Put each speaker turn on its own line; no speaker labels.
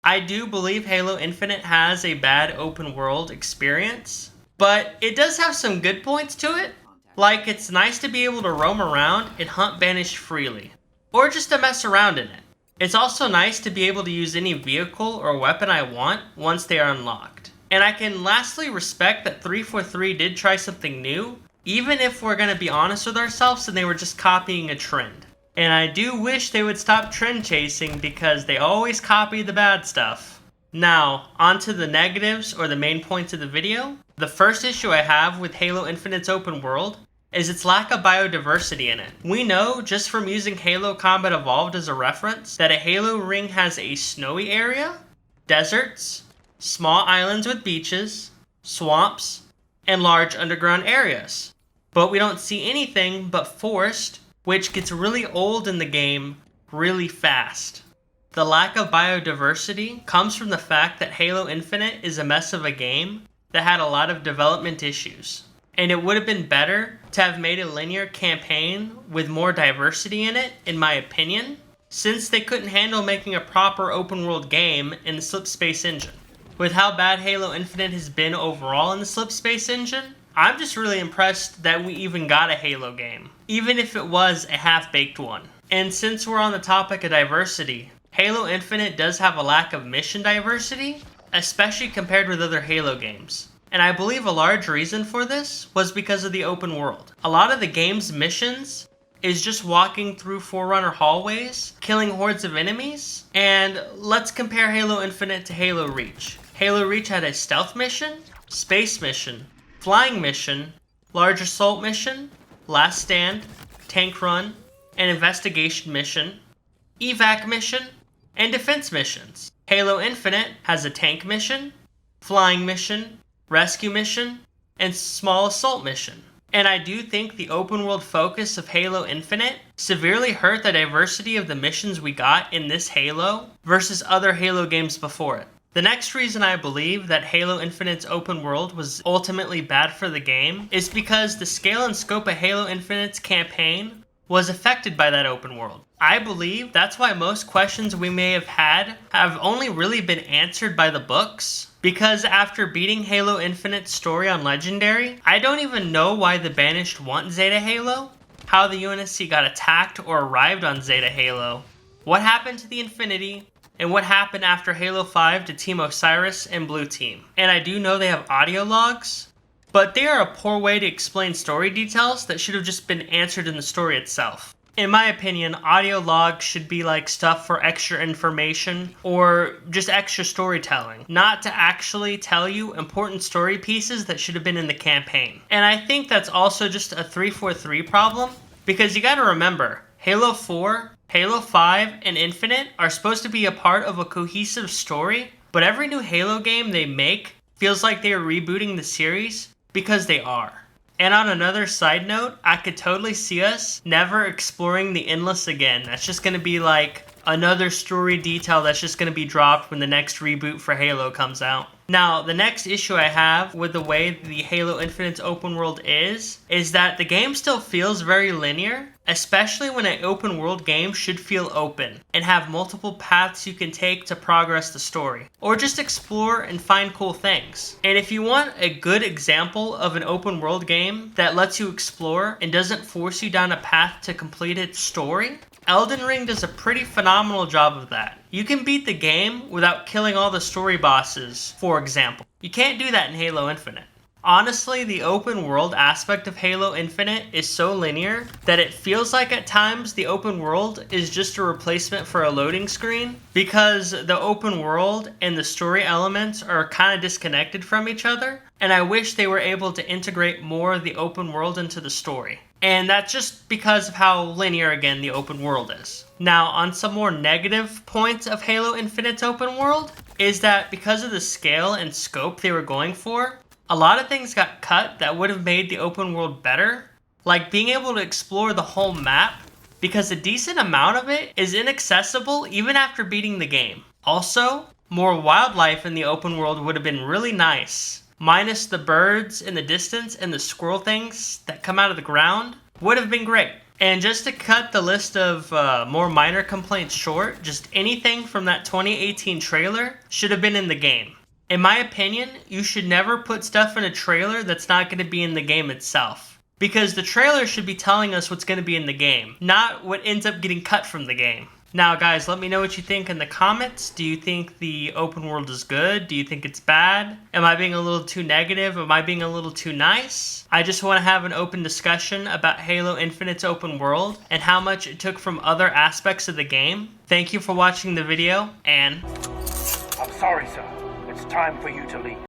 I do believe Halo Infinite has a bad open world experience, but it does have some good points to it. Like, it's nice to be able to roam around and hunt banished freely, or just to mess around in it. It's also nice to be able to use any vehicle or weapon I want once they are unlocked. And I can lastly respect that 343 did try something new, even if we're going to be honest with ourselves and they were just copying a trend. And I do wish they would stop trend chasing because they always copy the bad stuff. Now, onto the negatives or the main points of the video. The first issue I have with Halo Infinite's open world is its lack of biodiversity in it. We know, just from using Halo Combat Evolved as a reference, that a Halo ring has a snowy area, deserts, small islands with beaches, swamps, and large underground areas. But we don't see anything but forest, which gets really old in the game really fast. The lack of biodiversity comes from the fact that Halo Infinite is a mess of a game that had a lot of development issues. And it would have been better to have made a linear campaign with more diversity in it, in my opinion, since they couldn't handle making a proper open world game in the Slipspace engine. With how bad Halo Infinite has been overall in the Slipspace engine, I'm just really impressed that we even got a Halo game, even if it was a half-baked one. And since we're on the topic of diversity, Halo Infinite does have a lack of mission diversity, especially compared with other Halo games. And I believe a large reason for this was because of the open world. A lot of the game's missions is just walking through Forerunner hallways, killing hordes of enemies, and let's compare Halo Infinite to Halo Reach. Halo Reach had a stealth mission, space mission, flying mission, large assault mission, last stand, tank run, an investigation mission, evac mission, and defense missions. Halo Infinite has a tank mission, flying mission, rescue mission, and small assault mission. And I do think the open world focus of Halo Infinite severely hurt the diversity of the missions we got in this Halo versus other Halo games before it. The next reason I believe that Halo Infinite's open world was ultimately bad for the game is because the scale and scope of Halo Infinite's campaign was affected by that open world. I believe that's why most questions we may have had have only really been answered by the books, because after beating Halo Infinite's story on Legendary, I don't even know why the Banished want Zeta Halo, how the UNSC got attacked or arrived on Zeta Halo, what happened to the Infinity, and what happened after Halo 5 to Team Osiris and Blue Team. And I do know they have audio logs, but they are a poor way to explain story details that should have just been answered in the story itself. In my opinion, audio logs should be like stuff for extra information or just extra storytelling, not to actually tell you important story pieces that should have been in the campaign. And I think that's also just a 343 problem, because you gotta remember, Halo 4, Halo 5, and Infinite are supposed to be a part of a cohesive story, but every new Halo game they make feels like they are rebooting the series because they are. And on another side note, I could totally see us never exploring the Endless again. That's just going to be like another story detail that's just going to be dropped when the next reboot for Halo comes out. Now, the next issue I have with the way the Halo Infinite's open world is that the game still feels very linear, especially when an open world game should feel open and have multiple paths you can take to progress the story, or just explore and find cool things. And if you want a good example of an open world game that lets you explore and doesn't force you down a path to complete its story, Elden Ring does a pretty phenomenal job of that. You can beat the game without killing all the story bosses, for example. You can't do that in Halo Infinite. Honestly, the open world aspect of Halo Infinite is so linear that it feels like at times the open world is just a replacement for a loading screen, because the open world and the story elements are kind of disconnected from each other, and I wish they were able to integrate more of the open world into the story. And that's just because of how linear, again, the open world is. Now, on some more negative points of Halo Infinite's open world, is that because of the scale and scope they were going for, a lot of things got cut that would have made the open world better, like being able to explore the whole map, because a decent amount of it is inaccessible even after beating the game. Also, more wildlife in the open world would have been really nice. Minus the birds in the distance and the squirrel things that come out of the ground would have been great. And just to cut the list of more minor complaints short, just anything from that 2018 trailer should have been in the game. In my opinion, you should never put stuff in a trailer that's not going to be in the game itself. Because the trailer should be telling us what's going to be in the game, not what ends up getting cut from the game. Now guys, let me know what you think in the comments. Do you think the open world is good? Do you think it's bad? Am I being a little too negative? Am I being a little too nice? I just want to have an open discussion about Halo Infinite's open world and how much it took from other aspects of the game. Thank you for watching the video, and...
I'm sorry, sir. It's time for you to leave.